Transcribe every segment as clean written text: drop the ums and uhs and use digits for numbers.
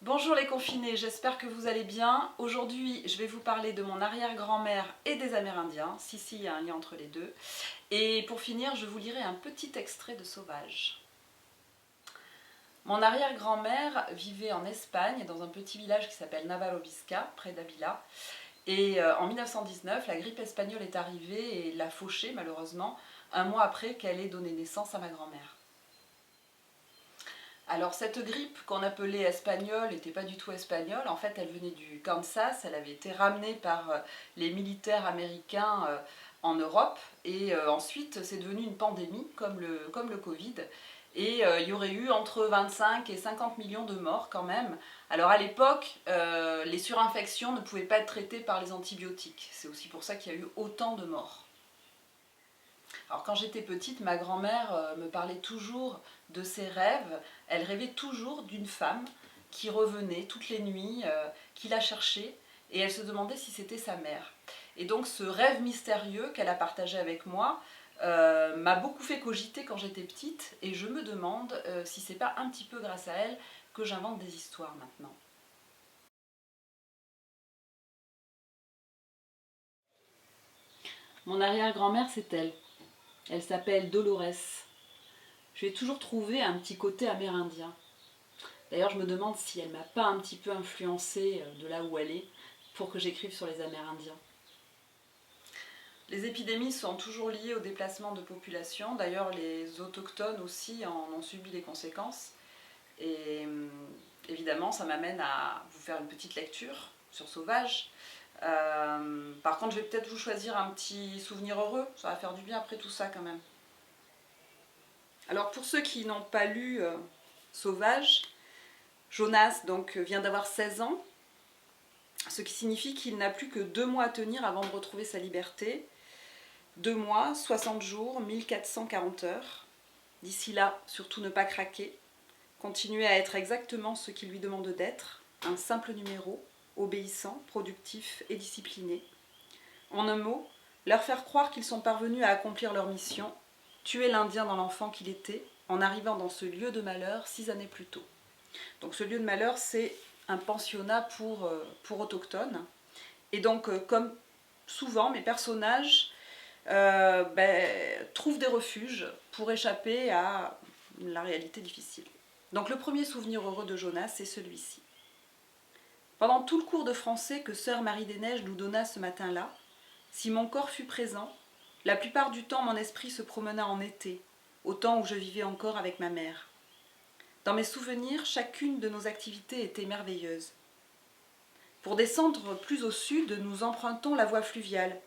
Bonjour les confinés, j'espère que vous allez bien. Aujourd'hui, je vais vous parler de mon arrière-grand-mère et des Amérindiens. Si, il y a un lien entre les deux. Et pour finir, je vous lirai un petit extrait de Sauvage. Mon arrière-grand-mère vivait en Espagne, dans un petit village qui s'appelle Navalobisca, près d'Avila. Et en 1919, la grippe espagnole est arrivée et l'a fauchée, malheureusement, un mois après qu'elle ait donné naissance à ma grand-mère. Alors cette grippe qu'on appelait espagnole n'était pas du tout espagnole, en fait elle venait du Kansas, elle avait été ramenée par les militaires américains en Europe et ensuite c'est devenu une pandémie comme le Covid et il y aurait eu entre 25 et 50 millions de morts quand même. Alors à l'époque, les surinfections ne pouvaient pas être traitées par les antibiotiques, c'est aussi pour ça qu'il y a eu autant de morts. Alors quand j'étais petite, ma grand-mère me parlait toujours de ses rêves. Elle rêvait toujours d'une femme qui revenait toutes les nuits, qui la cherchait, et elle se demandait si c'était sa mère. Et donc ce rêve mystérieux qu'elle a partagé avec moi m'a beaucoup fait cogiter quand j'étais petite, et je me demande si c'est pas un petit peu grâce à elle que j'invente des histoires maintenant. Mon arrière-grand-mère, c'est elle. Elle s'appelle Dolores. Je lui ai toujours trouvé un petit côté amérindien. D'ailleurs, je me demande si elle m'a pas un petit peu influencée de là où elle est pour que j'écrive sur les Amérindiens. Les épidémies sont toujours liées au déplacement de population. D'ailleurs, les autochtones aussi en ont subi les conséquences. Et évidemment, ça m'amène à vous faire une petite lecture sur Sauvage. Par contre, je vais peut-être vous choisir un petit souvenir heureux. Ça va faire du bien après tout ça quand même. Alors, pour ceux qui n'ont pas lu Sauvage, Jonas donc, vient d'avoir 16 ans, ce qui signifie qu'il n'a plus que 2 mois à tenir avant de retrouver sa liberté. 2 mois, 60 jours, 1440 heures. D'ici là, surtout ne pas craquer. Continuer à être exactement ce qu'il lui demande d'être, un simple numéro, obéissant, productif et discipliné. En un mot, leur faire croire qu'ils sont parvenus à accomplir leur mission, tuer l'Indien dans l'enfant qu'il était, en arrivant dans ce lieu de malheur 6 années plus tôt. Donc ce lieu de malheur, c'est un pensionnat pour autochtones. Et donc, comme souvent, mes personnages trouvent des refuges pour échapper à la réalité difficile. Donc le premier souvenir heureux de Jonas, c'est celui-ci. Pendant tout le cours de français que sœur Marie des Neiges nous donna ce matin-là, si mon corps fut présent, la plupart du temps mon esprit se promena en été, au temps où je vivais encore avec ma mère. Dans mes souvenirs, chacune de nos activités était merveilleuse. Pour descendre plus au sud, nous empruntons la voie fluviale.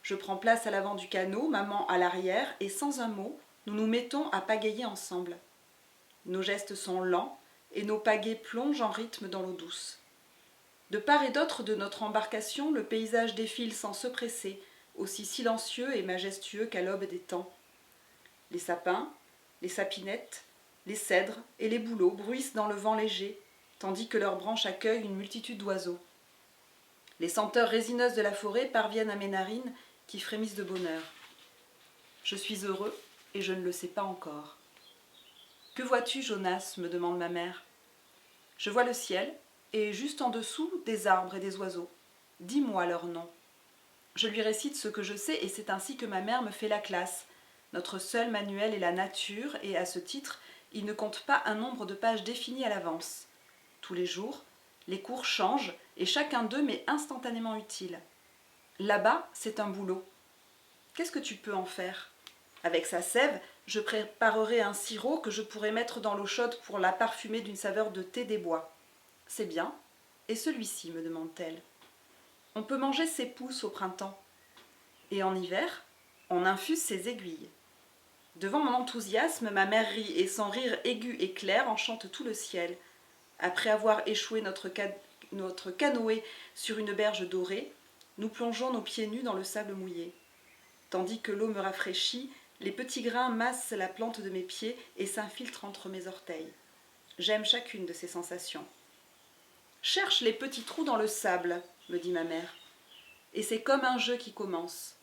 Je prends place à l'avant du canot, maman à l'arrière, et sans un mot, nous nous mettons à pagayer ensemble. Nos gestes sont lents, et nos pagaies plongent en rythme dans l'eau douce. De part et d'autre de notre embarcation, le paysage défile sans se presser, aussi silencieux et majestueux qu'à l'aube des temps. Les sapins, les sapinettes, les cèdres et les bouleaux bruissent dans le vent léger, tandis que leurs branches accueillent une multitude d'oiseaux. Les senteurs résineuses de la forêt parviennent à mes narines qui frémissent de bonheur. Je suis heureux et je ne le sais pas encore. « Que vois-tu, Jonas » me demande ma mère. Je vois le ciel et juste en dessous des arbres et des oiseaux. Dis-moi leur nom. Je lui récite ce que je sais et c'est ainsi que ma mère me fait la classe. Notre seul manuel est la nature et à ce titre, il ne compte pas un nombre de pages définies à l'avance. Tous les jours, les cours changent et chacun d'eux m'est instantanément utile. Là-bas, c'est un boulot. Qu'est-ce que tu peux en faire ? Avec sa sève, je préparerai un sirop que je pourrai mettre dans l'eau chaude pour la parfumer d'une saveur de thé des bois. C'est bien. Et celui-ci, me demande-t-elle. On peut manger ses pousses au printemps. Et en hiver, on infuse ses aiguilles. Devant mon enthousiasme, ma mère rit et son rire aigu et clair enchante tout le ciel. Après avoir échoué notre canoë sur une berge dorée, nous plongeons nos pieds nus dans le sable mouillé. Tandis que l'eau me rafraîchit, les petits grains massent la plante de mes pieds et s'infiltrent entre mes orteils. J'aime chacune de ces sensations. Cherche les petits trous dans le sable, me dit ma mère. Et c'est comme un jeu qui commence.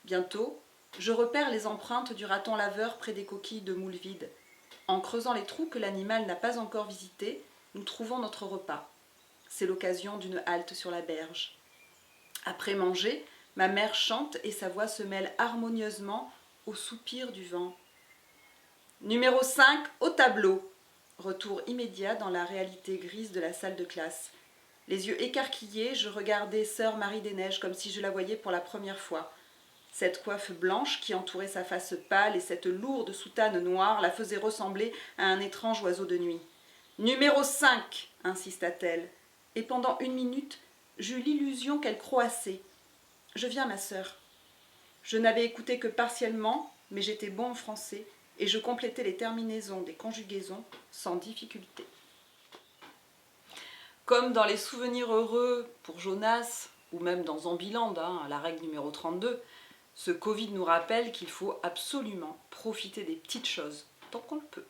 Bientôt, je repère les empreintes du raton laveur près des coquilles de moules vides. En creusant les trous que l'animal n'a pas encore visités, nous trouvons notre repas. C'est l'occasion d'une halte sur la berge. Après manger, ma mère chante et sa voix se mêle harmonieusement au soupir du vent. Numéro 5, au tableau. Retour immédiat dans la réalité grise de la salle de classe. Les yeux écarquillés, je regardais sœur Marie des Neiges comme si je la voyais pour la première fois. Cette coiffe blanche qui entourait sa face pâle et cette lourde soutane noire la faisaient ressembler à un étrange oiseau de nuit. Numéro 5, insista-t-elle, et pendant 1 minute, j'eus l'illusion qu'elle croassait. Je viens, ma sœur. Je n'avais écouté que partiellement, mais j'étais bon en français, et je complétais les terminaisons des conjugaisons sans difficulté. Comme dans les souvenirs heureux pour Jonas, ou même dans Zombieland, la règle numéro 32, ce Covid nous rappelle qu'il faut absolument profiter des petites choses tant qu'on le peut.